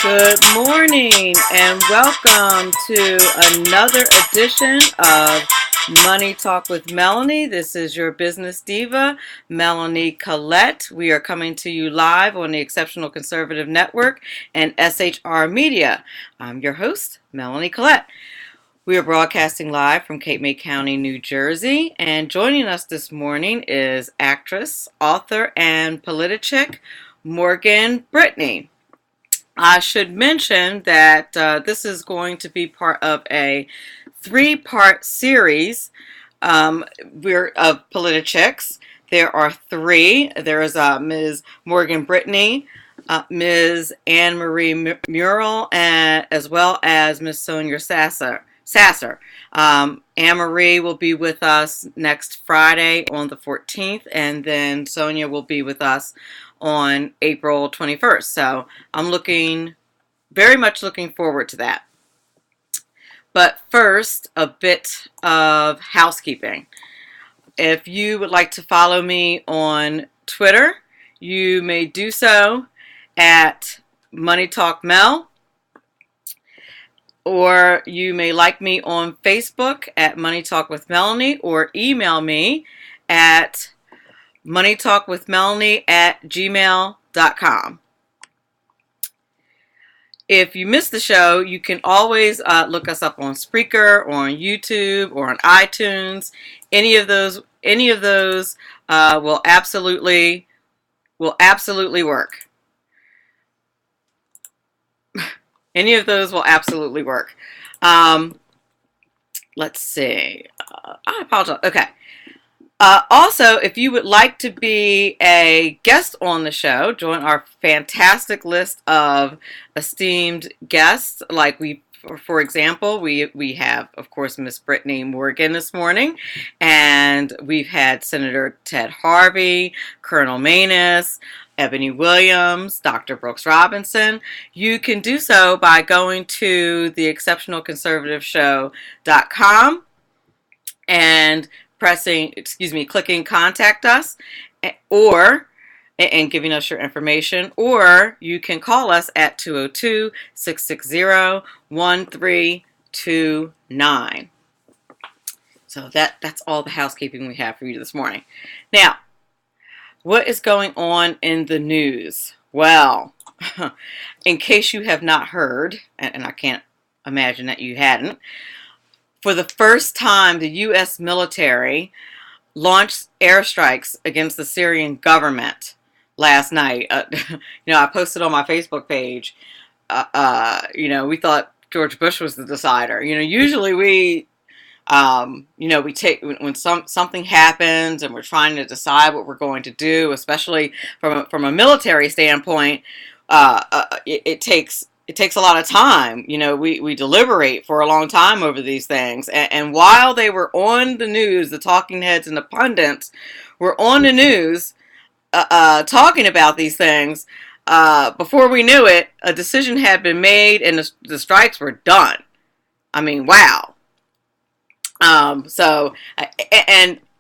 Good morning and welcome to another edition of Money Talk with Melanie. This is your business diva, Melanie Collette. We are coming to you live on the Exceptional Conservative Network and SHR Media. I'm your host, Melanie Collette. We are broadcasting live from Cape May County, New Jersey, and joining us this morning is actress, author, and Politichick, Morgan Brittany. I should mention that this is going to be part of a three-part series of Politichics. There are three. There is Ms. Morgan Brittany, Ms. Anne Marie Murrell, and as well as Ms. Sonia Sasser. Anne Marie will be with us next Friday on the 14th, and then Sonia will be with us on April 21st. So I'm very much looking forward to that. But first, a bit of housekeeping. If you would like to follow me on Twitter, you may do so at MoneyTalk or you may like me on Facebook at Money Talk with Melanie, or email me at moneytalkwithmelanie@gmail.com. If you missed the show, you can always look us up on Spreaker or on YouTube or on iTunes. Any of those will absolutely work. Any of those will absolutely work. Let's see. I apologize. Okay. Also, if you would like to be a guest on the show, join our fantastic list of esteemed guests. Like for example, we have, of course, Miss Brittany Morgan this morning, and we've had Senator Ted Harvey, Colonel Manus, Ebony Williams, Dr. Brooks Robinson. You can do so by going to theexceptionalconservativeshow.com and clicking contact us, and giving us your information, or you can call us at 202-660-1329. So that's all the housekeeping we have for you this morning. Now, what is going on in the news? Well, in case you have not heard, and I can't imagine that you hadn't, for the first time, the U.S. military launched airstrikes against the Syrian government last night. I posted on my Facebook page. We thought George Bush was the decider. Usually we take when something happens and we're trying to decide what we're going to do, especially from a military standpoint. It takes a lot of time. We deliberate for a long time over these things. And while they were on the news, the talking heads and the pundits were on the news talking about these things, before we knew it, a decision had been made and the strikes were done. I mean, wow. I'm going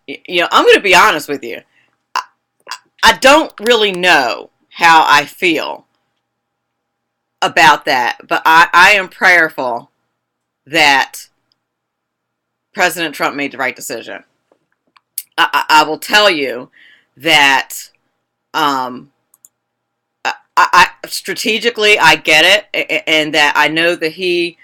to be honest with you. I don't really know how I feel about that, but I am prayerful that President Trump made the right decision. I will tell you that I strategically I get it, and that I know that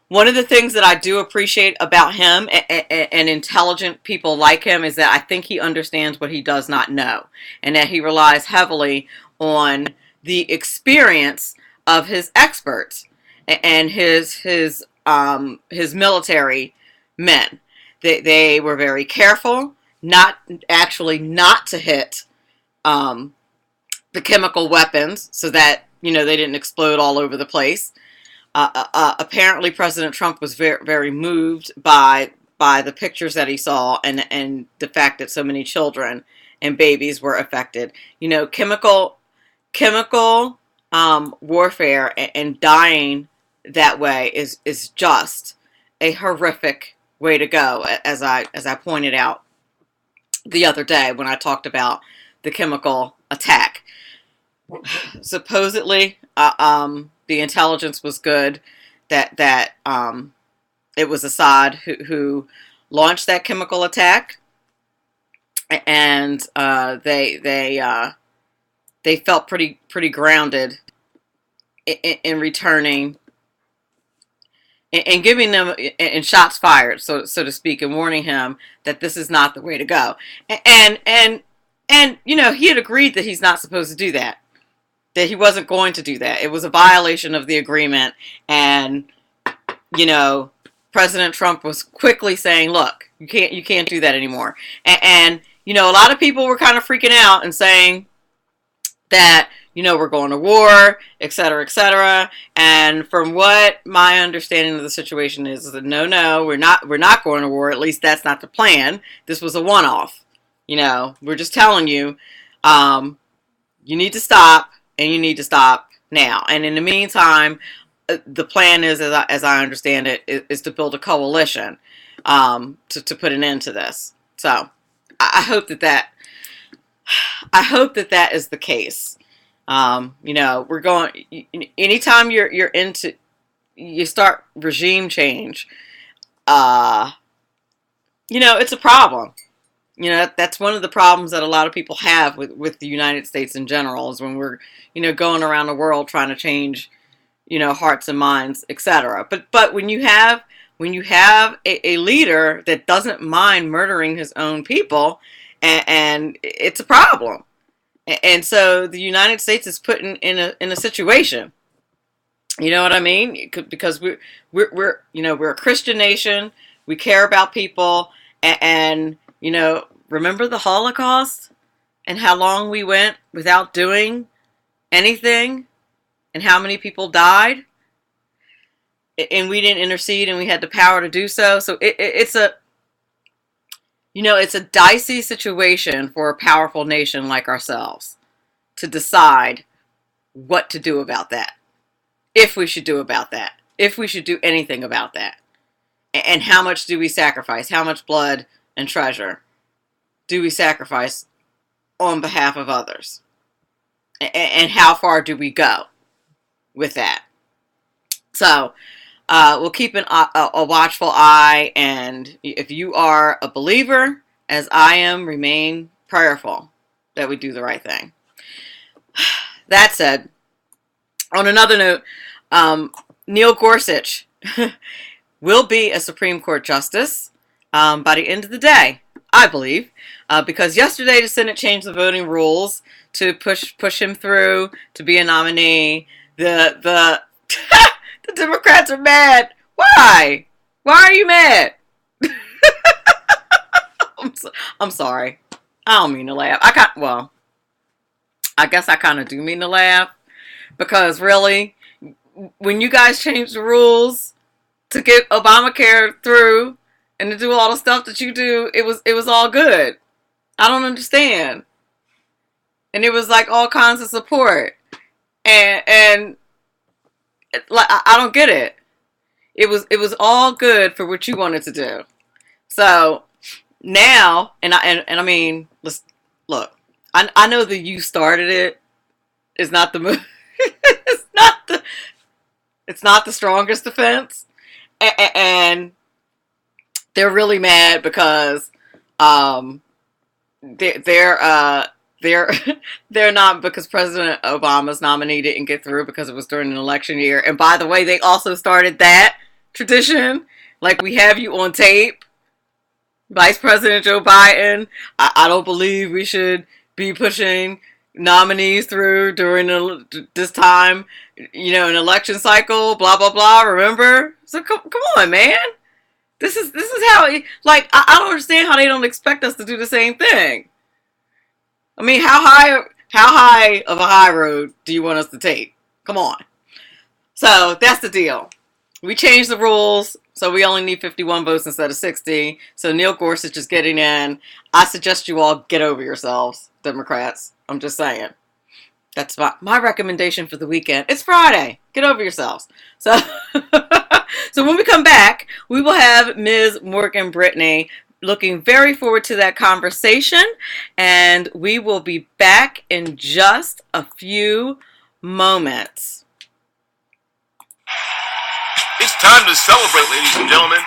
one of the things that I do appreciate about him and intelligent people like him is that I think he understands what he does not know, and that he relies heavily on the experience of his experts and his military men. They were very careful not to hit the chemical weapons so that they didn't explode all over the place. Apparently, President Trump was very, very moved by the pictures that he saw and the fact that so many children and babies were affected. Chemical warfare and dying that way is just a horrific way to go, as I pointed out the other day when I talked about the chemical attack. Supposedly, the intelligence was good, that it was Assad who launched that chemical attack, and they felt pretty grounded in returning and giving them and shots fired, so to speak, and warning him that this is not the way to go. And you know, he had agreed that he's not supposed to do that, that he wasn't going to do that. It was a violation of the agreement, and you know, President Trump was quickly saying, "Look, you can't do that anymore." And you know, a lot of people were kind of freaking out and saying that, you know, we're going to war, et cetera, and from what my understanding of the situation is that no, we're not going to war. At least that's not the plan. This was a one-off. You know, we're just telling you, you need to stop, and you need to stop now. And in the meantime, the plan is, as I understand it, is to build a coalition to put an end to this. So I hope that is the case. You know, we're going, anytime you start regime change, you know, it's a problem. You know, that's one of the problems that a lot of people have with the United States in general, is when we're, you know, going around the world trying to change, you know, hearts and minds, etc. But when you have a leader that doesn't mind murdering his own people, and it's a problem. And so the United States is put in a situation, you know what I mean? Because we're you know, we're a Christian nation. We care about people, and you know, remember the Holocaust and how long we went without doing anything, and how many people died, and we didn't intercede, and we had the power to do so. So it's a, you know, it's a dicey situation for a powerful nation like ourselves to decide what to do about that. If we should do about that. If we should do anything about that. And how much do we sacrifice? How much blood and treasure do we sacrifice on behalf of others? And how far do we go with that? So we'll keep a watchful eye, and if you are a believer, as I am, remain prayerful that we do the right thing. That said, on another note, Neil Gorsuch will be a Supreme Court justice by the end of the day, I believe, because yesterday the Senate changed the voting rules to push him through to be a nominee. The the Democrats are mad. Why? Why are you mad? I'm sorry. I don't mean to laugh. I guess I kind of do mean to laugh, because really, when you guys changed the rules to get Obamacare through and to do all the stuff that you do, it was all good. I don't understand. And it was like all kinds of support, and like, I don't get it. It was all good for what you wanted to do. So now, and I mean, let's look. I know that you started it. It's not the it's not the strongest defense, and they're really mad because they're not, because President Obama's nominee didn't get through because it was during an election year. And by the way, they also started that tradition. Like, we have you on tape, Vice President Joe Biden. I don't believe we should be pushing nominees through during this time, you know, an election cycle, blah, blah, blah. Remember? So come on, man. This is how, like, I don't understand how they don't expect us to do the same thing. I mean, how high of a high road do you want us to take? Come on. So that's the deal. We changed the rules, so we only need 51 votes instead of 60. So Neil Gorsuch is getting in. I suggest you all get over yourselves, Democrats. I'm just saying. That's my recommendation for the weekend. It's Friday. Get over yourselves. So, so when we come back, we will have Ms. Morgan Brittany. Looking very forward to that conversation, and we will be back in just a few moments. Time to celebrate, ladies and gentlemen.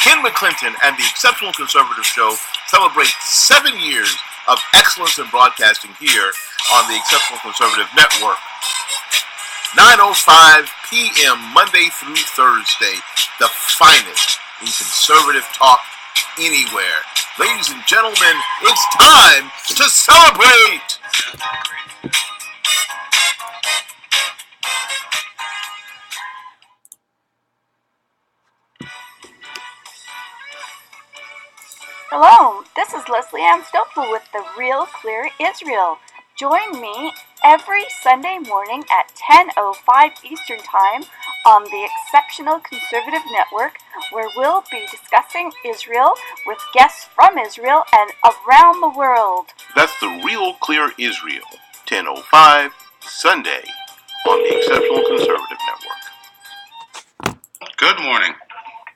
Ken McClinton and the Exceptional Conservative Show celebrate 7 years of excellence in broadcasting here on the Exceptional Conservative Network. 9:05 p.m. Monday through Thursday, the finest in conservative talk anywhere. Ladies and gentlemen, it's time to celebrate! Hello, this is Leslie Ann Stoffel with The Real Clear Israel. Join me every Sunday morning at 10:05 Eastern Time on the Exceptional Conservative Network, where we'll be discussing Israel with guests from Israel and around the world. That's The Real Clear Israel, 10:05 Sunday on the Exceptional Conservative Network. Good morning.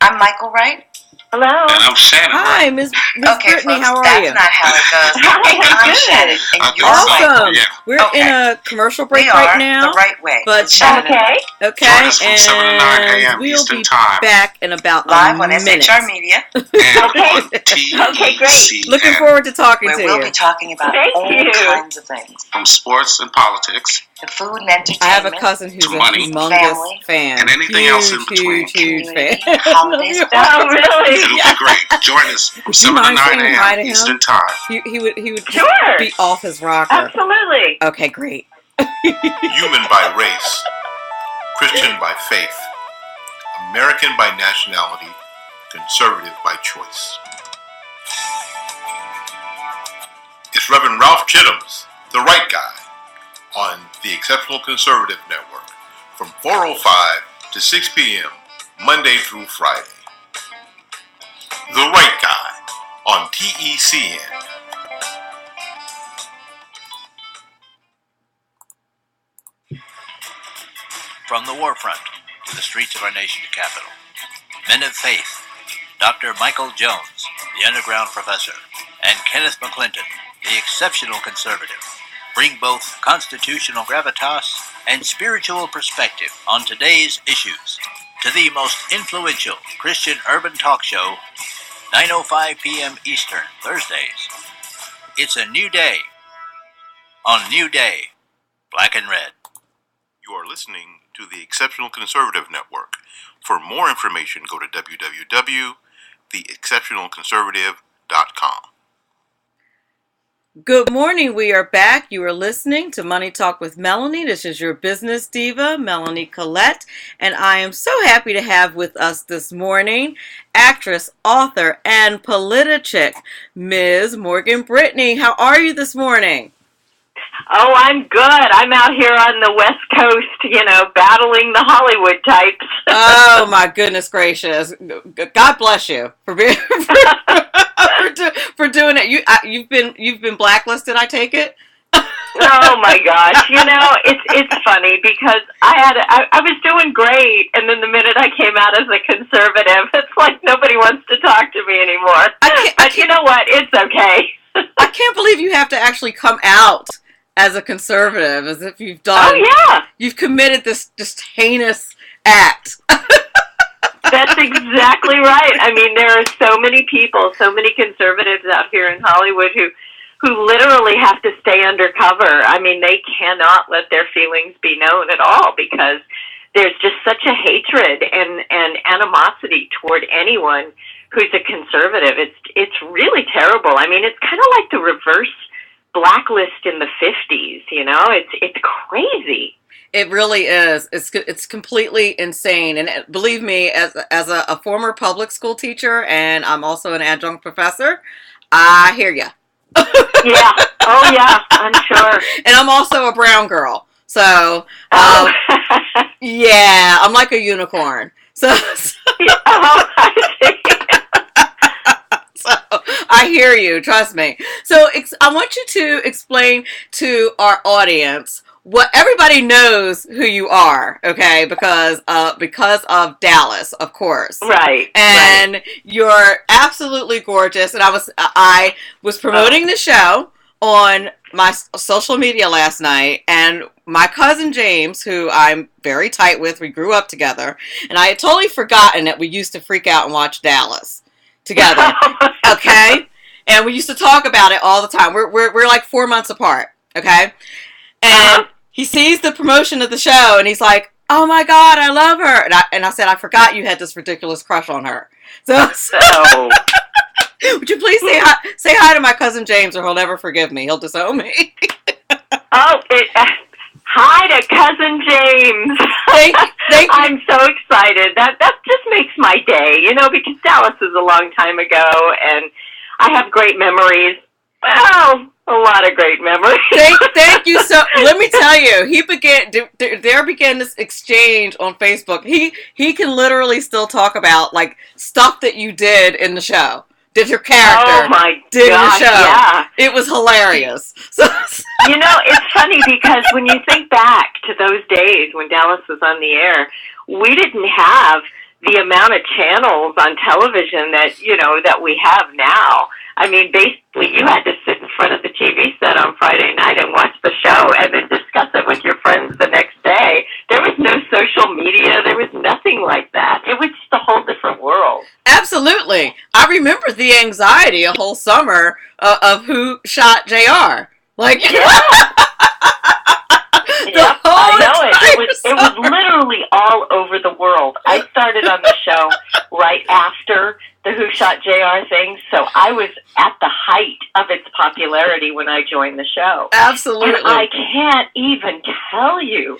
I'm Michael Wright. Hello. And I'm Shannon. Hi, Miss Okay, Brittany, folks, how are that's you? not how it goes. I'm Shannon, and you're Awesome. Michael. Yeah. We're Okay. in a commercial break We right are now. the right way. But Shannon and Okay. Okay, Join us from 7 to 9 a.m. we'll Eastern be Time. back in about live a on minute. SHR Media, And Okay. on TECN. Okay, great. Looking forward to talking where to we'll you. be talking about Thank all you. kinds of things. From sports and politics The food and entertainment. I have a cousin who's to a money, humongous family, fan. and anything huge, else in between. Huge fan. Community, holidays, Oh, really? It'll be great. Join us from Would you 7 to mind 9 saying hi to a.m. him? Eastern Time. He would just Sure. be off his rocker. Absolutely. Okay, great. Human by race, Christian by faith, American by nationality, conservative by choice. It's Reverend Ralph Chittum's The Right Guy on the Exceptional Conservative Network from 4:05 to 6 p.m. Monday through Friday. The Right Guy on TECN. From the war front to the streets of our nation's capital, men of faith, Dr. Michael Jones, the underground professor, and Kenneth McClinton, the exceptional conservative, bring both constitutional gravitas and spiritual perspective on today's issues to the most influential Christian urban talk show, 9:05 p.m. Eastern, Thursdays. It's a new day on New Day, Black and Red. You are listening to the Exceptional Conservative Network. For more information, go to www.theexceptionalconservative.com. Good morning. We are back. You are listening to Money Talk with Melanie. This is your business diva, Melanie Collette, and I am so happy to have with us this morning actress, author, and Politichick, Ms. Morgan Brittany. How are you this morning? Oh, I'm good. I'm out here on the West Coast, battling the Hollywood types. Oh my goodness gracious! God bless you for being for doing it. You've been blacklisted. I take it. Oh my gosh! It's funny because I was doing great, and then the minute I came out as a conservative, it's like nobody wants to talk to me anymore. But you know what? It's okay. I can't believe you have to actually come out as a conservative, as if you've done. Oh yeah. You've committed this just heinous act. That's exactly right. I mean, there are so many people, so many conservatives out here in Hollywood who literally have to stay undercover. I mean, they cannot let their feelings be known at all because there's just such a hatred and animosity toward anyone who's a conservative. It's really terrible. I mean, it's kind of like the reverse blacklist in the 50s, It's crazy. It really is. It's completely insane. And believe me, as a former public school teacher, and I'm also an adjunct professor, I hear ya. Yeah. Oh yeah, I'm sure. And I'm also a brown girl, so yeah, I'm like a unicorn. So I see. So I hear you. Trust me. So I want you to explain to our audience what everybody knows who you are, okay? Because of Dallas, of course. Right. And right. You're absolutely gorgeous. And I was promoting the show on my social media last night, and my cousin James, who I'm very tight with, we grew up together, and I had totally forgotten that we used to freak out and watch Dallas together. Okay? And we used to talk about it all the time. We're like 4 months apart. Okay? And he sees the promotion of the show, and he's like, "Oh my God, I love her." And I said, "I forgot you had this ridiculous crush on her." So would you please say hi to my cousin James, or he'll never forgive me. He'll disown me. Hi to cousin James. Thank you. I'm so excited. That just makes my day, because Dallas is a long time ago, and I have great memories. Well, a lot of great memories. Thank you. So let me tell you, there began this exchange on Facebook. He can literally still talk about like stuff that you did in the show. Did your character? Oh my did gosh, your show? Yeah. It was hilarious. So, it's funny because when you think back to those days when Dallas was on the air, we didn't have the amount of channels on television that we have now. I mean, basically, you had to sit in front of the TV set on Friday night and watch the show and then discuss it with your friends the next day. There was no social media. There was nothing like that. It was just a whole different world. Absolutely. I remember the anxiety a whole summer of who shot JR. Like, Yep, I know it. It was literally all over the world. I started on the show right after the Who Shot JR thing, so I was at the height of its popularity when I joined the show. Absolutely. And I can't even tell you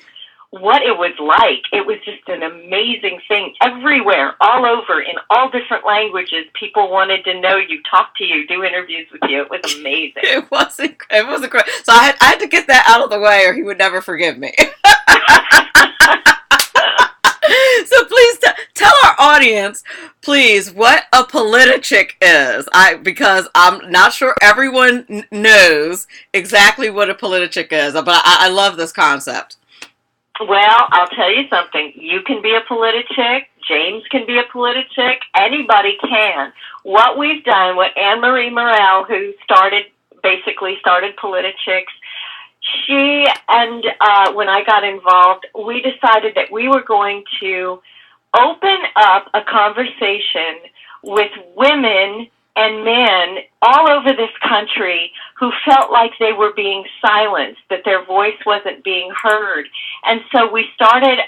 what it was like. It was just an amazing thing. Everywhere, all over, in all different languages, people wanted to know you, talk to you, do interviews with you. It was amazing. It wasn't great. So I had to get that out of the way, or he would never forgive me. So please tell our audience, please, what a Politichick is. Because I'm not sure everyone knows exactly what a Politichick is, but I love this concept. Well, I'll tell you something. You can be a Politichick. James can be a Politichick. Anybody can. What we've done, what Anne-Marie Morel, who basically started Politichicks, she and when I got involved, we decided that we were going to open up a conversation with women and men all over this country who felt like they were being silenced, that their voice wasn't being heard. And so we started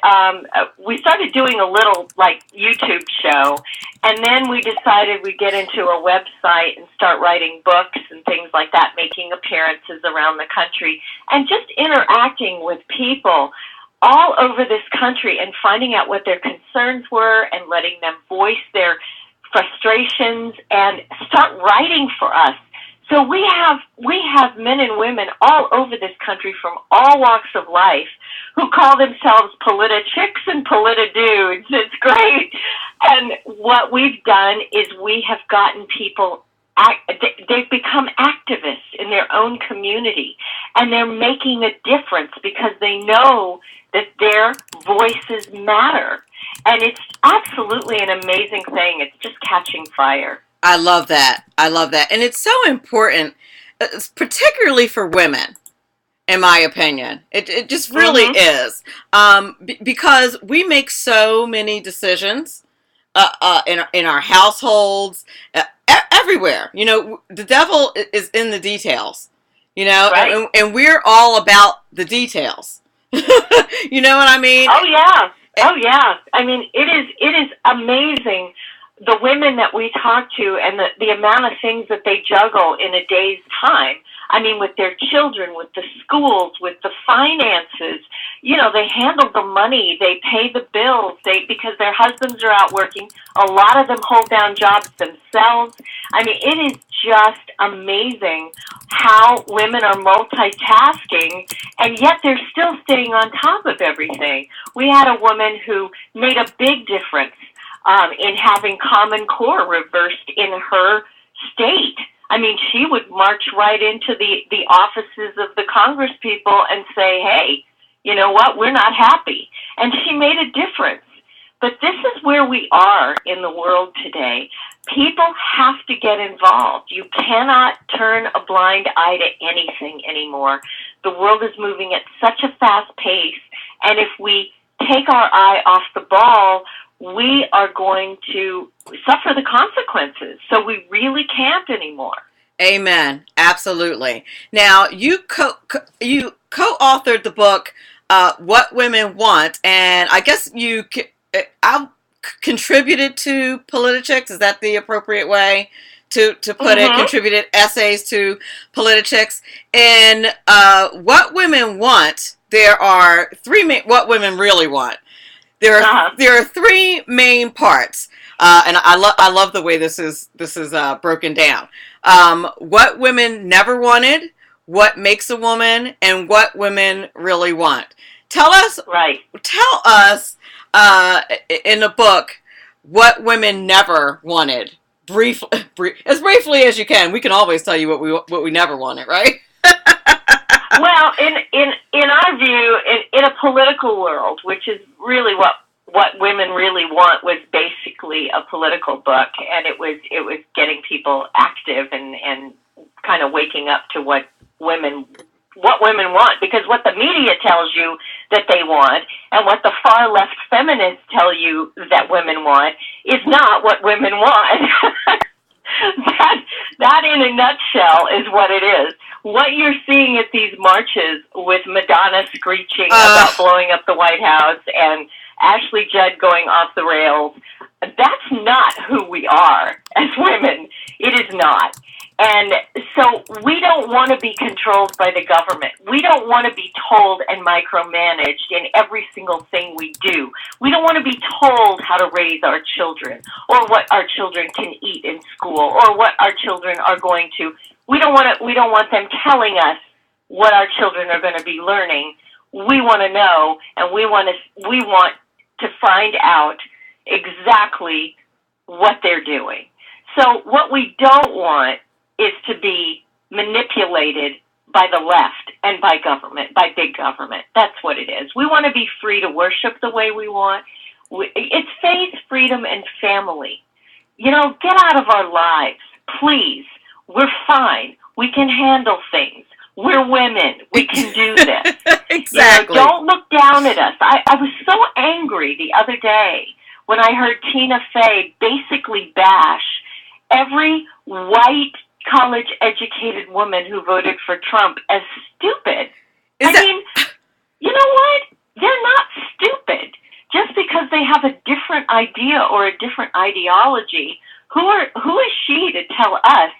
doing a little like YouTube show, and then we decided we'd get into a website and start writing books and things like that, making appearances around the country, and just interacting with people all over this country and finding out what their concerns were and letting them voice their frustrations and start writing for us. So we have men and women all over this country from all walks of life who call themselves Politichicks and Politidudes. It's great. And what we've done is we have gotten people, they've become activists in their own community, and they're making a difference because they know that their voices matter. And it's absolutely an amazing thing. It's just catching fire. I love that. And it's so important, particularly for women, in my opinion. It just really is. Because we make so many decisions in our households, everywhere. The devil is in the details, right. and we're all about the details. You know what I mean? Oh, yeah. I mean, it is amazing, the women that we talk to and the amount of things that they juggle in a day's time. I mean, with their children, with the schools, with the finances. They handle the money. They pay the bills. Because their husbands are out working. A lot of them hold down jobs themselves. I mean, it is just amazing how women are multitasking, and yet they're still staying on top of everything. We had a woman who made a big difference in having Common Core reversed in her state. I mean, she would march right into the offices of the Congress people and say, hey, you know what, we're not happy. And she made a difference. But this is where we are in the world today. People have to get involved. You cannot turn a blind eye to anything anymore. The world is moving at such a fast pace, and if we take our eye off the ball, we are going to suffer the consequences. So we really can't anymore. Amen. Absolutely. Now, you co-authored the book, What Women Want, and I guess I contributed to Politichick. Is that the appropriate way to put it? Contributed essays to Politichick. And What Women Want, there are what women really want. There are three main parts, and I love the way this is broken down. What women never wanted, what makes a woman, and what women really want. Tell us in the book what women never wanted. As briefly as you can. We can always tell you what we never wanted, right? Well, in our view, in a political world, which is really what women really want, was basically a political book, and it was getting people active and kind of waking up to what women want, because what the media tells you that they want and what the far left feminists tell you that women want is not what women want. That in a nutshell is what it is. What you're seeing at these marches with Madonna screeching about blowing up the White House and Ashley Judd going off the rails, that's not who we are as women. It is not. And so we don't want to be controlled by the government. We don't want to be told and micromanaged in every single thing we do. We don't want to be told how to raise our children or what our children can eat in school or what our children are going to. We don't want them telling us what our children are going to be learning. We want to know, and we want to find out exactly what they're doing. So what we don't want is to be manipulated by the left and by government, by big government. That's what it is. We want to be free to worship the way we want. It's faith, freedom, and family. Get out of our lives, please. We're fine. We can handle things. We're women. We can do this. Exactly. Don't look down at us. I was so angry the other day when I heard Tina Fey basically bash every white college-educated woman who voted for Trump as stupid. You know what? They're not stupid. Just because they have a different idea or a different ideology, who is she to tell us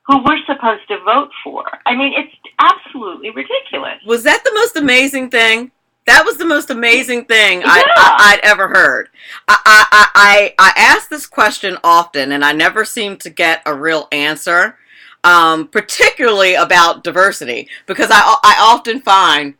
who we're supposed to vote for? I mean, it's absolutely ridiculous. Was that the most amazing thing? That was the most amazing thing Yeah. I'd ever heard. I ask this question often, and I never seem to get a real answer, particularly about diversity, because I often find,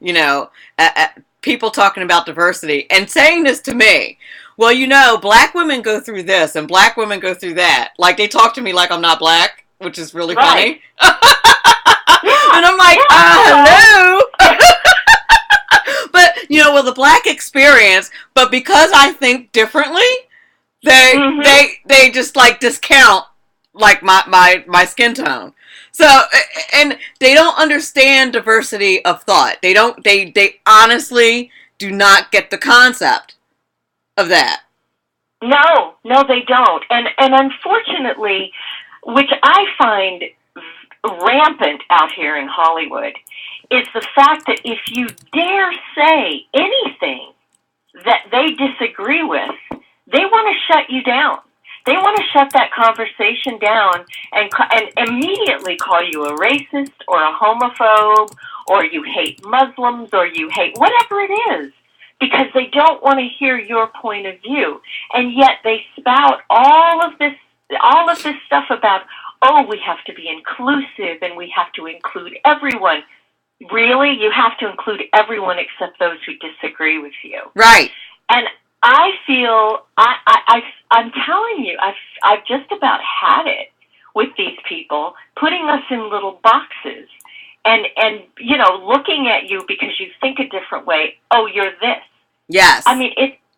people talking about diversity and saying this to me. Well, black women go through this and black women go through that. Like, they talk to me like I'm not black, which is really funny. And I'm like, hello. But, with the black experience, but because I think differently, they just like discount like my skin tone. So, and they don't understand diversity of thought. They honestly do not get the concept of that. No, they don't. And unfortunately, which I find rampant out here in Hollywood, is the fact that if you dare say anything that they disagree with, they want to shut you down. They want to shut that conversation down and immediately call you a racist or a homophobe, or you hate Muslims, or you hate whatever it is, because they don't want to hear your point of view. And yet they spout all of this stuff about, we have to be inclusive and we have to include everyone. Really? You have to include everyone except those who disagree with you. Right. And I feel, I'm telling you, I've just about had it with these people, putting us in little boxes and looking at you because you think a different way. Oh, you're this. Yes. I mean,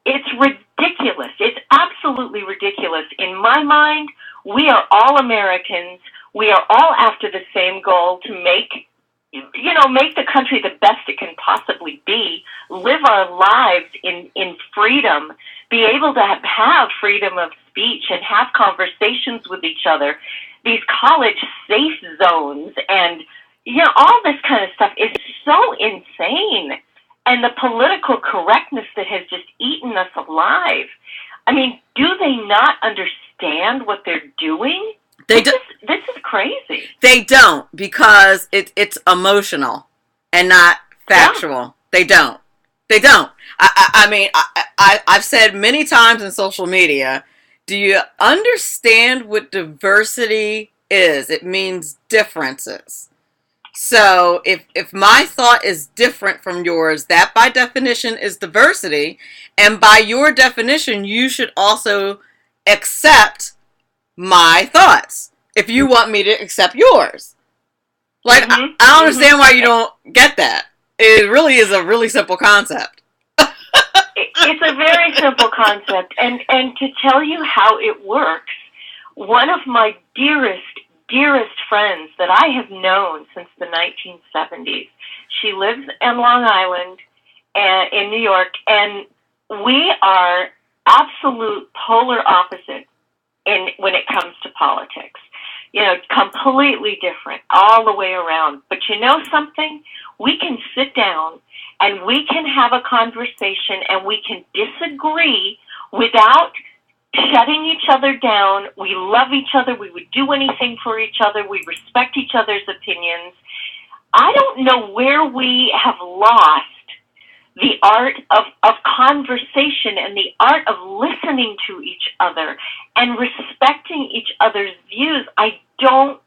it's ridiculous. ridiculous. It's absolutely ridiculous. In my mind, we are all Americans. We are all after the same goal to make the country the best it can possibly be, live our lives in freedom, be able to have freedom of speech and have conversations with each other. These college safe zones and, all this kind of stuff is so insane. And the political correctness that has just eaten us alive. I mean, do they not understand what they're doing? This is crazy. They don't, because it's emotional and not factual. Yeah. They don't. I mean, I've said many times in social media, do you understand what diversity is? It means differences. So if my thought is different from yours, that by definition is diversity. And by your definition, you should also accept my thoughts if you want me to accept yours. Like, I don't understand why you don't get that. It really is a really simple concept. It's a very simple concept. And to tell you how it works, one of my dearest friends that I have known since the 1970s, she lives in Long Island and in New York, and we are absolute polar opposites when it comes to politics. Completely different all the way around. But you know something? We can sit down and we can have a conversation and we can disagree without shutting each other down. We love each other. We would do anything for each other. We respect each other's opinions. I don't know where we have lost the art of conversation and the art of listening to each other and respecting each other's views. I don't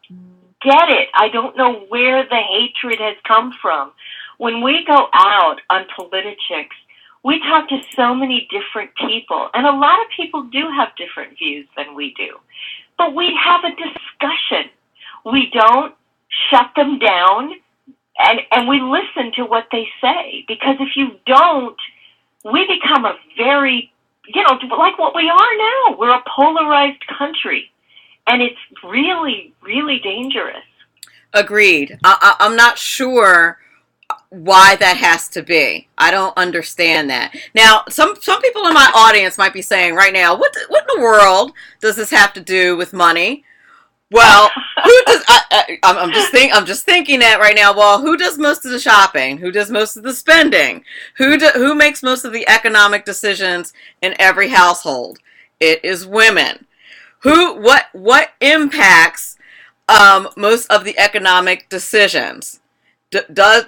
get it. I don't know where the hatred has come from. When we go out on Politichick's, we talk to so many different people, and a lot of people do have different views than we do. But we have a discussion. We don't shut them down, and we listen to what they say. Because if you don't, we become a very, like what we are now. We're a polarized country, and it's really, really dangerous. Agreed. I'm not sure why that has to be. I don't understand that. Now, some people in my audience might be saying right now, what in the world does this have to do with money? Well, who does? I'm just thinking that right now. Well, who does most of the shopping? Who does most of the spending? Who makes most of the economic decisions in every household? It is women. What impacts most of the economic decisions? Does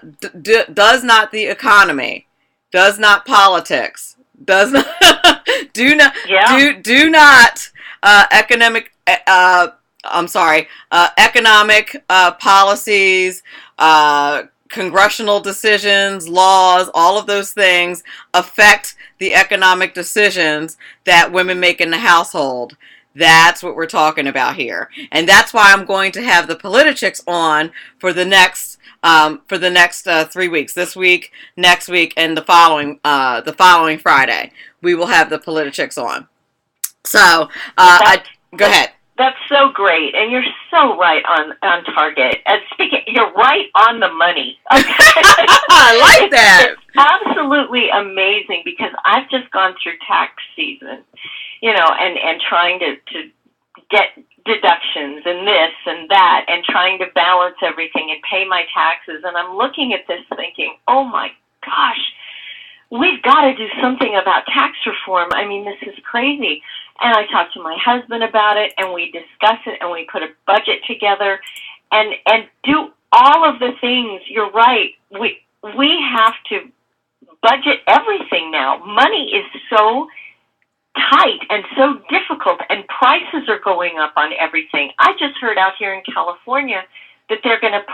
not the economy, does not politics, does not do not economic policies, congressional decisions, laws, all of those things affect the economic decisions that women make in the household. That's what we're talking about here, and that's why I'm going to have the Politichicks on for the next 3 weeks. This week, next week, and the following Friday, we will have the Politichicks on. So, go ahead. That's so great, and you're so right on target. And you're right on the money. Okay? I like that. It's absolutely amazing because I've just gone through tax season, and trying to get deductions and this and that and trying to balance everything and pay my taxes. And I'm looking at this thinking, oh my gosh, we've got to do something about tax reform. I mean, this is crazy. And I talked to my husband about it, and we discuss it, and we put a budget together and do all of the things. You're right. We have to budget everything now. Money is so tight and so difficult, and prices are going up on everything. I just heard out here in California that they're going to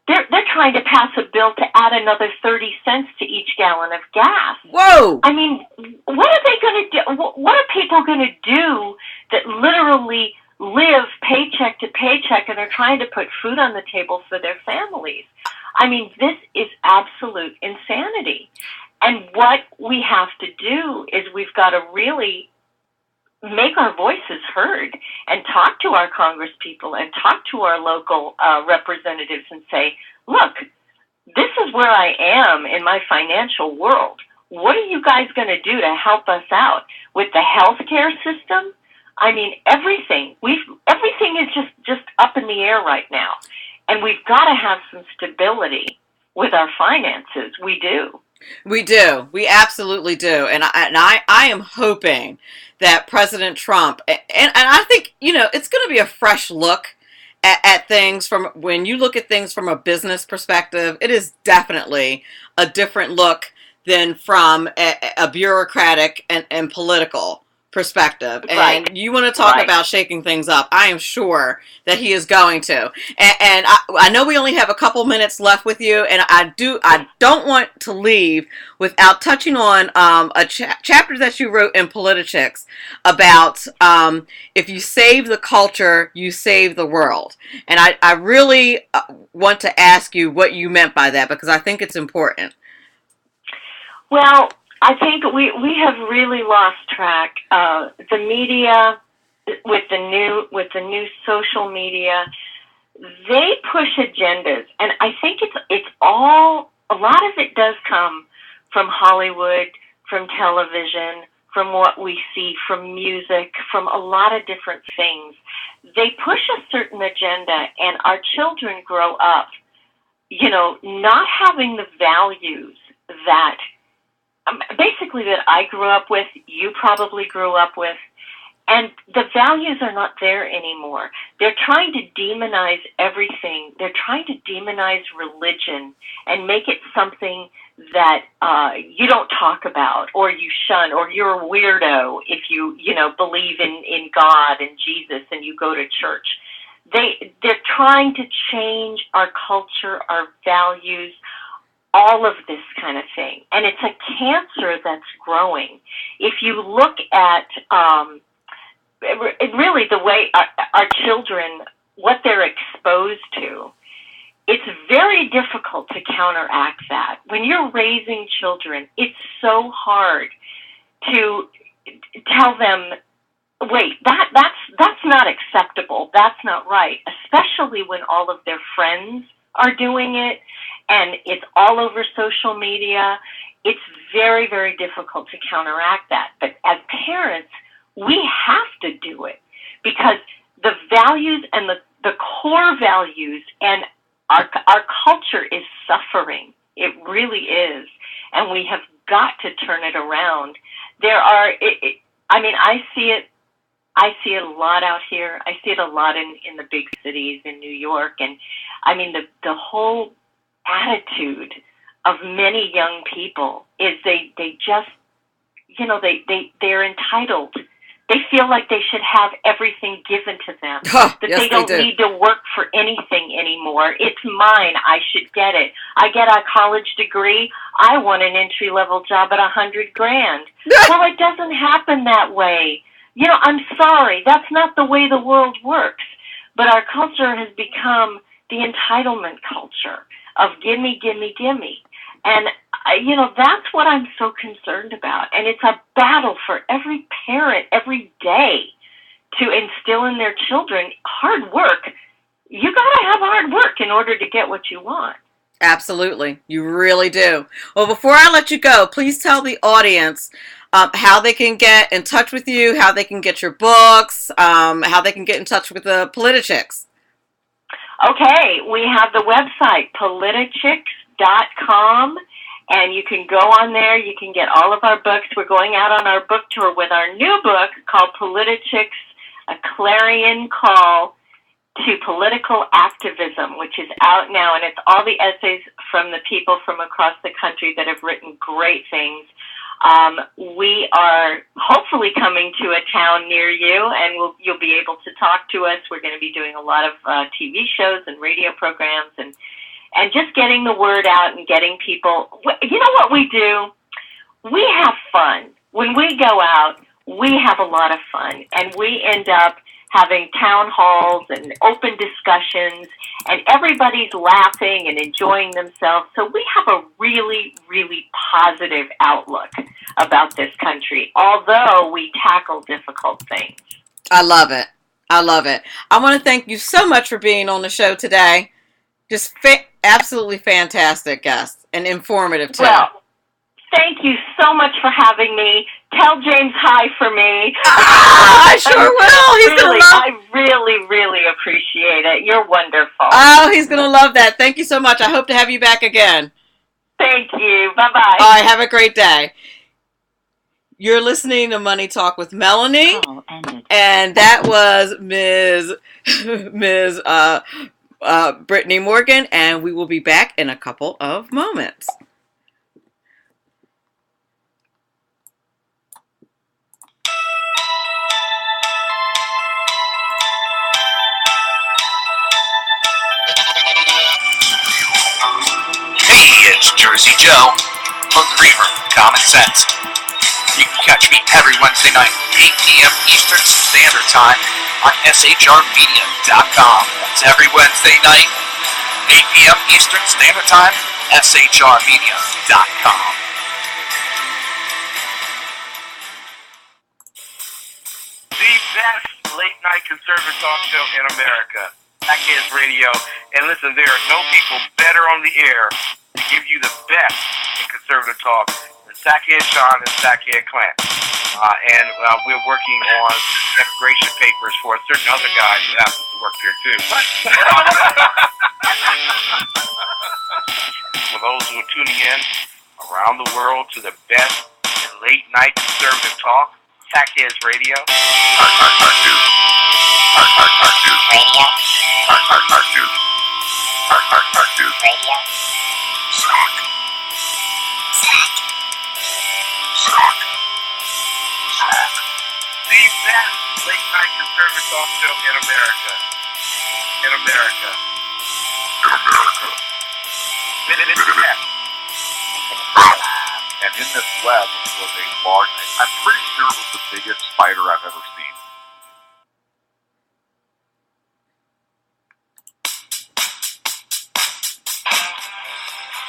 they're trying to pass a bill to add another 30 cents to each gallon of gas. Whoa! I mean, what are they going to do? What are people going to do that literally live paycheck to paycheck and are trying to put food on the table for their families? I mean, this is absolute insanity. And what we have to do is we've got to really make our voices heard and talk to our congresspeople and talk to our local representatives and say, look, this is where I am in my financial world. What are you guys going to do to help us out with the healthcare system? I mean, everything is just up in the air right now, and we've got to have some stability with our finances. We do. We do. We absolutely do. And I am hoping that President Trump, and I think, it's going to be a fresh look at things from when you look at things from a business perspective. It is definitely a different look than from a bureaucratic and political perspective. Right. And you want to talk about shaking things up. I am sure that he is going to. And I know we only have a couple minutes left with you, and I don't want to leave without touching on a chapter that you wrote in Politichick's about if you save the culture, you save the world. And I really want to ask you what you meant by that, because I think it's important. Well, I think we have really lost track. The media, with the new social media, they push agendas, and I think it's all, a lot of it does come from Hollywood, from television, from what we see, from music, from a lot of different things. They push a certain agenda, and our children grow up, not having the values that basically that I grew up with, you probably grew up with, and the values are not there anymore. They're trying to demonize everything. They're trying to demonize religion and make it something that you don't talk about, or you shun, or you're a weirdo if you believe in God and Jesus and you go to church. They're trying to change our culture, our values, all of this kind of thing. And it's a cancer that's growing. If you look at really the way our children, what they're exposed to, it's very difficult to counteract that. When you're raising children, it's so hard to tell them, wait, that's not acceptable, that's not right, especially when all of their friends are doing it, and it's all over social media. It's very, very difficult to counteract that. But as parents, we have to do it, because the values and the core values and our culture is suffering. It really is. And we have got to turn it around. I see it. I see it a lot out here. I see it a lot in the big cities in New York. And I mean, the whole attitude of many young people is they just, they're entitled. They feel like they should have everything given to them, that yes, they don't need to work for anything anymore. It's mine. I should get it. I get a college degree. I want an entry-level job at $100,000. Well, it doesn't happen that way. I'm sorry. That's not the way the world works. But our culture has become the entitlement culture of gimme, gimme, gimme. And, that's what I'm so concerned about. And it's a battle for every parent every day to instill in their children hard work. You got to have hard work in order to get what you want. Absolutely. You really do. Well, before I let you go, please tell the audience how they can get in touch with you, how they can get your books, how they can get in touch with the Politichicks. Okay, we have the website, Politichicks.com, and you can go on there. You can get all of our books. We're going out on our book tour with our new book called Politichicks, a Clarion Call to Political Activism, which is out now, and it's all the essays from the people from across the country that have written great things. We are hopefully coming to a town near you, and you'll be able to talk to us. We're going to be doing a lot of TV shows and radio programs, and just getting the word out and getting people. You know what we do? We have fun. When we go out, we have a lot of fun, and we end up having town halls and open discussions, and everybody's laughing and enjoying themselves. So we have a really, really positive outlook about this country, although we tackle difficult things. I love it. I love it. I want to thank you so much for being on the show today. Just absolutely fantastic guest and informative too. Well, thank you so much for having me. Tell James hi for me. I sure will. He's gonna love. I really, really appreciate it. You're wonderful. Oh, he's gonna love that. Thank you so much. I hope to have you back again. Thank you. Bye-bye. All right. Have a great day. You're listening to Money Talk with Melanie, and that was Ms. Brittany Morgan, and we will be back in a couple of moments. Hey, it's Jersey Joe. Hook Reaver, Common Sense. You can catch me every Wednesday night, 8 p.m. Eastern Standard Time on shrmedia.com. That's every Wednesday night, 8 p.m. Eastern Standard Time, shrmedia.com. The best late-night conservative talk show in America, Activism Radio. And listen, there are no people better on the air to give you the best in conservative talk than Sackhead Sean and Sackhead Clint. And we're working on immigration papers for a certain other guy who happens to work here too. For those who are tuning in around the world to the best in late-night conservative talk, Sackheads Radio. The best late-night conservative talk show in America. In America. And in this web was a large, I'm pretty sure it was the biggest spider I've ever seen.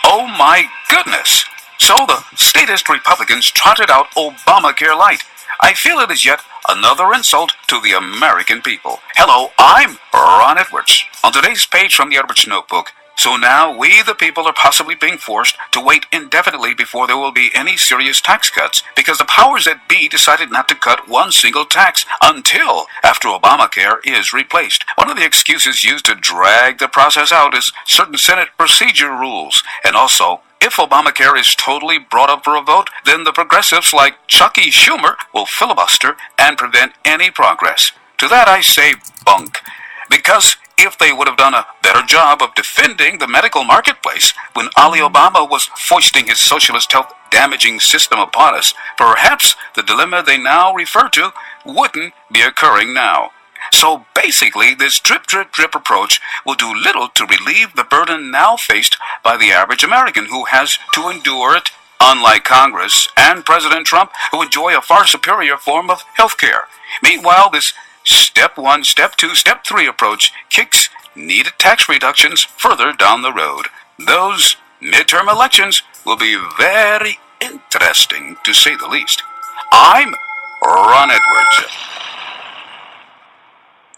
Oh my goodness! So the statist Republicans trotted out Obamacare Light. I feel it is yet another insult to the American people. Hello, I'm Ron Edwards. On today's page from the Edwards Notebook, so now we the people are possibly being forced to wait indefinitely before there will be any serious tax cuts because the powers that be decided not to cut one single tax until after Obamacare is replaced. One of the excuses used to drag the process out is certain Senate procedure rules, and also if Obamacare is totally brought up for a vote, then the progressives like Chucky Schumer will filibuster and prevent any progress. To that I say bunk, because if they would have done a better job of defending the medical marketplace when Ali Obama was foisting his socialist health-damaging system upon us, perhaps the dilemma they now refer to wouldn't be occurring now. So basically, this drip, drip, drip approach will do little to relieve the burden now faced by the average American who has to endure it, unlike Congress and President Trump, who enjoy a far superior form of health care. Meanwhile, this Step 1, Step 2, Step 3 approach kicks needed tax reductions further down the road. Those midterm elections will be very interesting, to say the least. I'm Ron Edwards.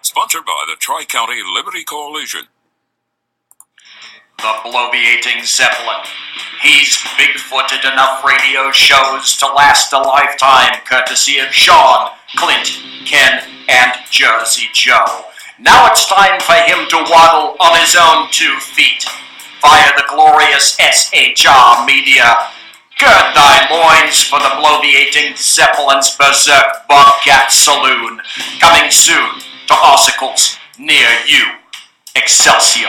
Sponsored by the Tri-County Liberty Coalition. The bloviating Zeppelin. He's big-footed enough radio shows to last a lifetime, courtesy of Sean, Clint, Ken, and Jersey Joe. Now it's time for him to waddle on his own 2 feet via the glorious SHR media. Gird thy loins for the bloviating Zeppelin's Berserk Bobcat Saloon, coming soon to articles near you. Excelsior.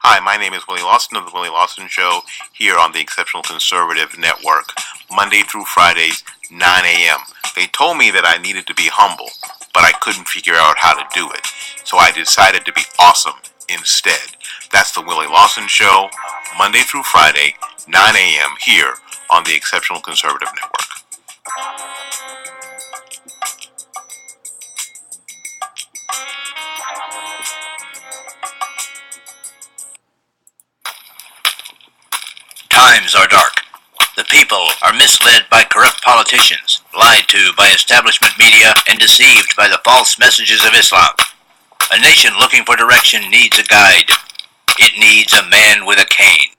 Hi, my name is Willie Lawson of The Willie Lawson Show here on the Exceptional Conservative Network, Monday through Fridays, 9 a.m. They told me that I needed to be humble, but I couldn't figure out how to do it. So I decided to be awesome instead. That's The Willie Lawson Show, Monday through Friday, 9 a.m. here on the Exceptional Conservative Network. Times are dark. The people are misled by corrupt politicians, lied to by establishment media, and deceived by the false messages of Islam. A nation looking for direction needs a guide. It needs a man with a cane.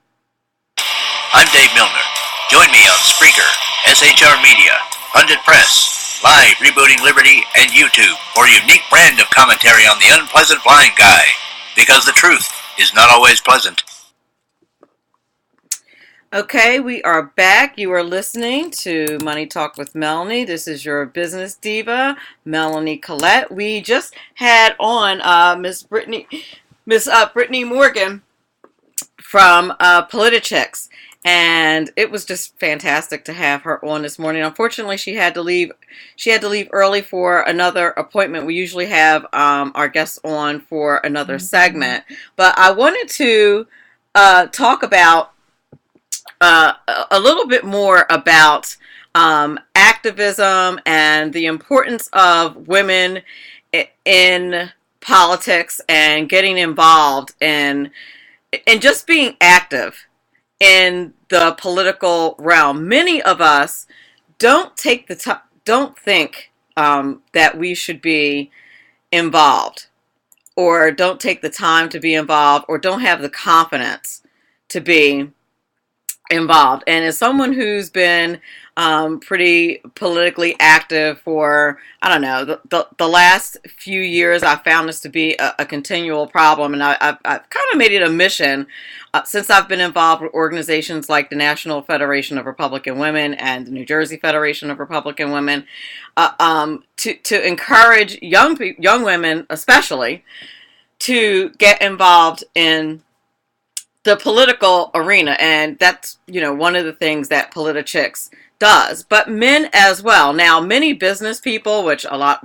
I'm Dave Milner. Join me on Spreaker, SHR Media, Pundit Press, Live Rebooting Liberty, and YouTube for a unique brand of commentary on the unpleasant blind guy. Because the truth is not always pleasant. Okay, we are back. You are listening to Money Talk with Melanie. This is your business diva, Melanie Collette. We just had on Miss Brittany Morgan from Politichick, and it was just fantastic to have her on this morning. Unfortunately, she had to leave. She had to leave early for another appointment. We usually have our guests on for another segment, but I wanted to talk about a little bit more about activism and the importance of women in politics and getting involved and just being active in the political realm. Many of us don't take the time, don't think that we should be involved, or don't take the time to be involved, or don't have the confidence to be involved. And as someone who's been pretty politically active for, I don't know, the last few years, I found this to be a continual problem. And I've kind of made it a mission since I've been involved with organizations like the National Federation of Republican Women and the New Jersey Federation of Republican Women to encourage young women, especially, to get involved in the political arena. And that's, one of the things that Politichick does, but men as well. Now, many business people, which a lot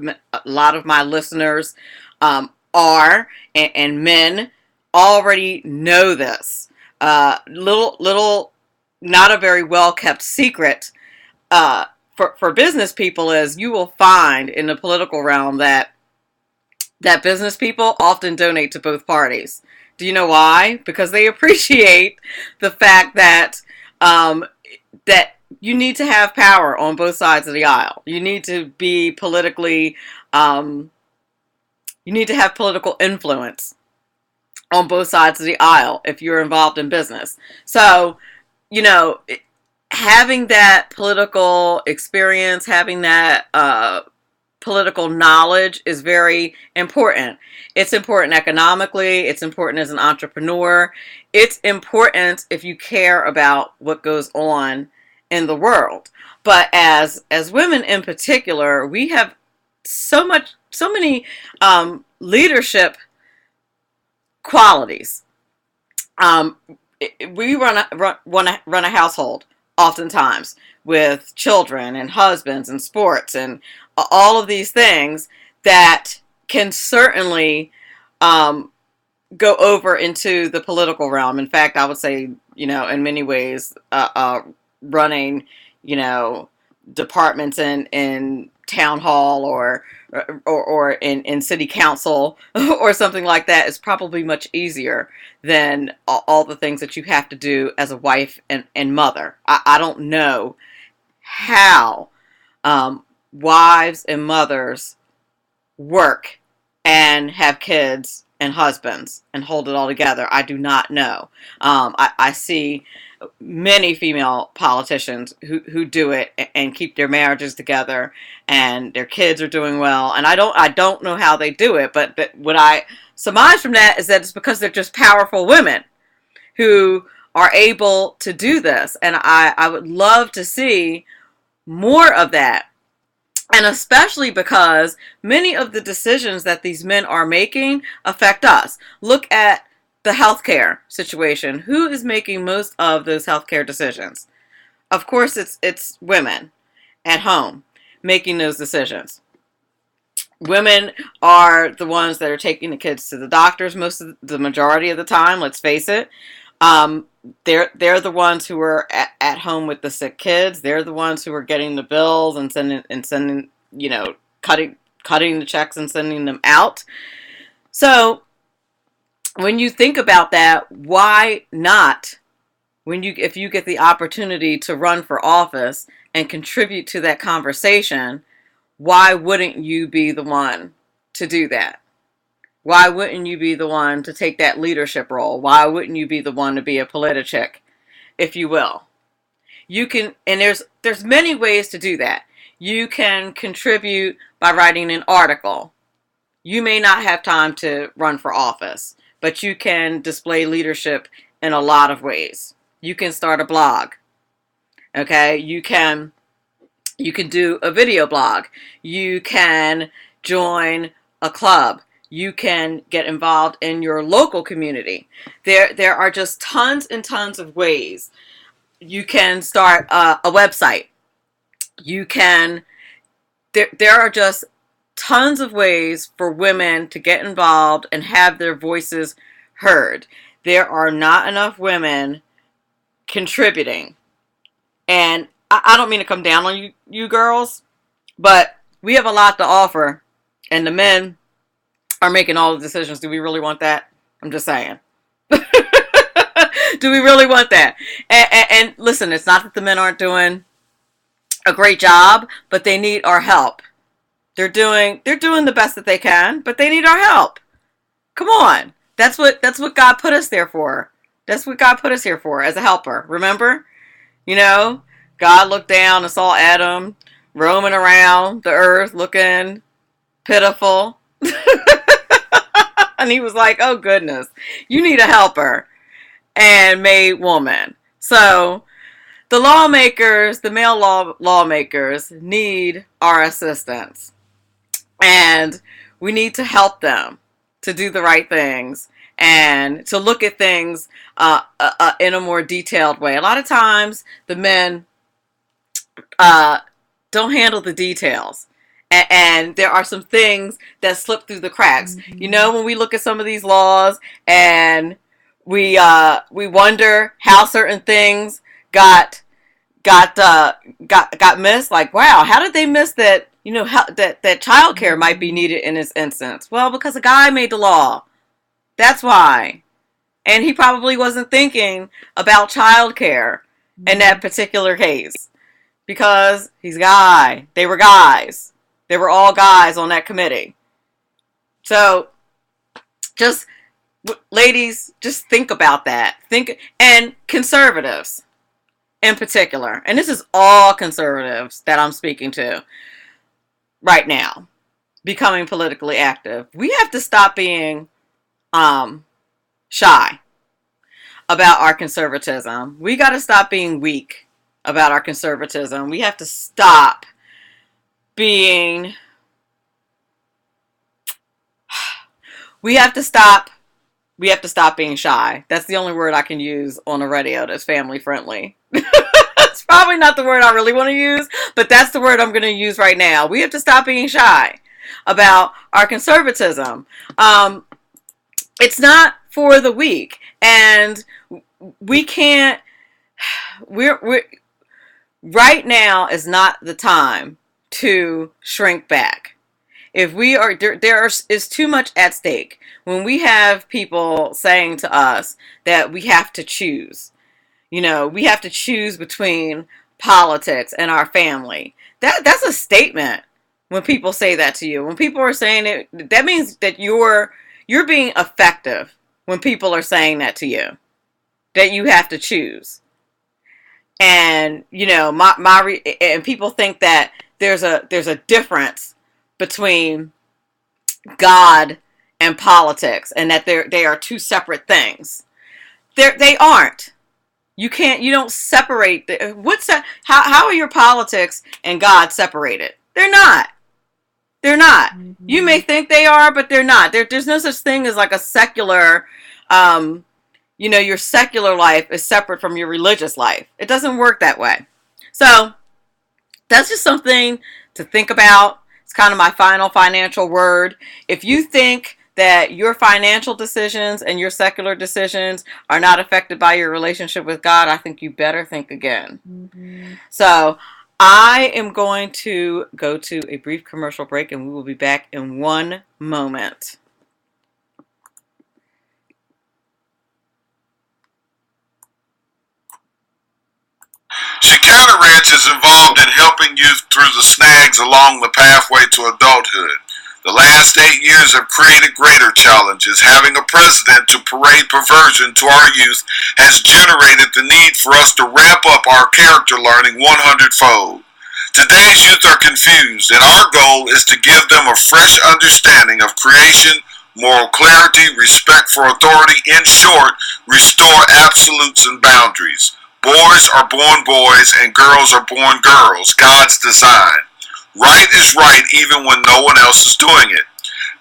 of my listeners are, and men already know this. Little, not a very well kept secret for business people is you will find in the political realm that business people often donate to both parties. Do you know why? Because they appreciate the fact that that you need to have power on both sides of the aisle. You need to be politically, you need to have political influence on both sides of the aisle if you're involved in business. So, having that political experience, having that political knowledge is very important. It's important economically. It's important as an entrepreneur. It's important if you care about what goes on in the world. But as women in particular, we have so many leadership qualities. We run a household oftentimes with children and husbands and sports and all of these things that can certainly go over into the political realm. In fact, I would say, in many ways, running, departments in town hall or in city council or something like that is probably much easier than all the things that you have to do as a wife and mother. I don't know how wives and mothers work and have kids and husbands and hold it all together. I do not know. I see many female politicians who do it and keep their marriages together and their kids are doing well. And I don't know how they do it, but what I surmise from that is that it's because they're just powerful women who are able to do this. And I would love to see more of that. And especially because many of the decisions that these men are making affect us. Look at the healthcare situation. Who is making most of those healthcare decisions? Of course, it's women at home making those decisions. Women are the ones that are taking the kids to the doctors the majority of the time, let's face it. they're the ones who are at home with the sick kids. They're the ones who are getting the bills and sending, cutting the checks and sending them out. So when you think about that, why not, if you get the opportunity to run for office and contribute to that conversation, why wouldn't you be the one to do that? Why wouldn't you be the one to take that leadership role? Why wouldn't you be the one to be a Politichick, if you will? You can, and there's many ways to do that. You can contribute by writing an article. You may not have time to run for office, but you can display leadership in a lot of ways. You can start a blog. Okay? You can do a video blog. You can join a club. You can get involved in your local community. There are just tons and tons of ways. You can start a website. You can, there are just tons of ways for women to get involved and have their voices heard. There are not enough women contributing. And I don't mean to come down on you girls, but we have a lot to offer, and the men are making all the decisions. Do we really want that? I'm just saying. Do we really want that? And listen, it's not that the men aren't doing a great job, but they need our help. They're doing the best that they can, but they need our help. Come on. That's what God put us there for. That's what God put us here for, as a helper. Remember? God looked down and saw Adam roaming around the earth looking pitiful. And he was like, oh goodness, you need a helper, and made woman. So the lawmakers, the male lawmakers, need our assistance, and we need to help them to do the right things and to look at things in a more detailed way. A lot of times the men don't handle the details. And there are some things that slip through the cracks. Mm-hmm. When we look at some of these laws and we wonder how certain things got missed. Like, wow, how did they miss that? That childcare might be needed in this instance. Well, because a guy made the law. That's why. And he probably wasn't thinking about childcare in that particular case, because he's a guy. They were guys. They were all guys on that committee. So, ladies, just think about that. And conservatives in particular, and this is all conservatives that I'm speaking to right now, becoming politically active. We have to stop being shy about our conservatism. We got to stop being weak about our conservatism. We have to stop being, we have to stop being shy. That's the only word I can use on the radio that's family friendly. It's probably not the word I really want to use, but that's the word I'm going to use right now. We have to stop being shy about our conservatism. It's not for the weak, and we can't, we're right now is not the time to shrink back. If we are, there is too much at stake when we have people saying to us that we have to choose. We have to choose between politics and our family. That's a statement when people say that to you. When people are saying it, that means that you're being effective when people are saying that to you, that you have to choose. And, and people think that there's a difference between God and politics, and that they are two separate things. They aren't. You don't separate how are your politics and God separated? They're not. They're not. Mm-hmm. You may think they are, but they're not. There's no such thing as like a secular, your secular life is separate from your religious life. It doesn't work that way. So that's just something to think about. It's kind of my final financial word. If you think that your financial decisions and your secular decisions are not affected by your relationship with God, I think you better think again. Mm-hmm. So I am going to go to a brief commercial break, and we will be back in one moment. Chicana Ranch is involved in helping youth through the snags along the pathway to adulthood. The last 8 years have created greater challenges. Having a president to parade perversion to our youth has generated the need for us to ramp up our character learning 100-fold. Today's youth are confused, and our goal is to give them a fresh understanding of creation, moral clarity, respect for authority. In short, restore absolutes and boundaries. Boys are born boys and girls are born girls, God's design. Right is right even when no one else is doing it.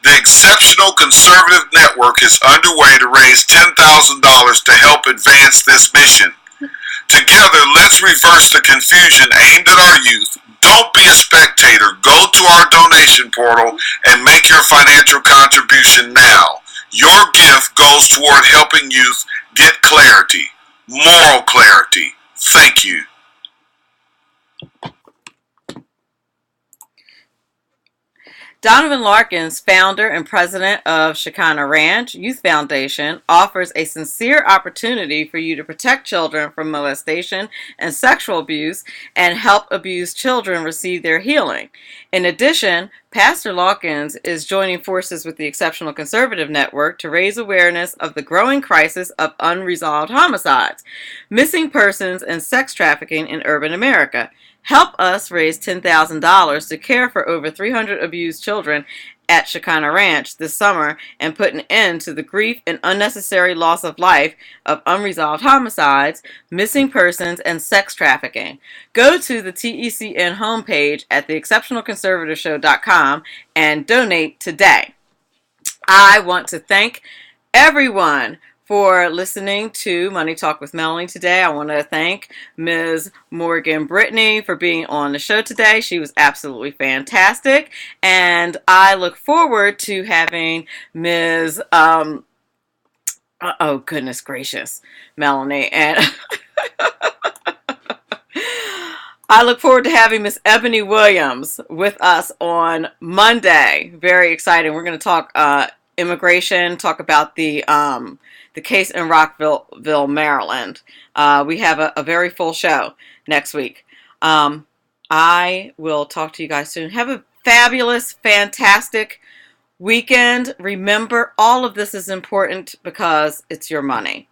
The Exceptional Conservative Network is underway to raise $10,000 to help advance this mission. Together, let's reverse the confusion aimed at our youth. Don't be a spectator. Go to our donation portal and make your financial contribution now. Your gift goes toward helping youth get clarity, moral clarity. Thank you. Donovan Larkins, founder and president of Chicana Ranch Youth Foundation, offers a sincere opportunity for you to protect children from molestation and sexual abuse and help abused children receive their healing. In addition, Pastor Larkins is joining forces with the Exceptional Conservative Network to raise awareness of the growing crisis of unresolved homicides, missing persons, and sex trafficking in urban America. Help us raise $10,000 to care for over 300 abused children at Chicana Ranch this summer and put an end to the grief and unnecessary loss of life of unresolved homicides, missing persons, and sex trafficking. Go to the TECN homepage at theexceptionalconservativeshow.com and donate today. I want to thank everyone for listening to Money Talk with Melanie today. I want to thank Ms. Morgan Brittany for being on the show today. She was absolutely fantastic. And I look forward to having Ms. Oh, goodness gracious, Melanie. And I look forward to having Miss Ebony Williams with us on Monday. Very exciting. We're going to talk immigration, talk about the case in Rockville, Maryland. We have a very full show next week. I will talk to you guys soon. Have a fabulous, fantastic weekend. Remember, all of this is important because it's your money.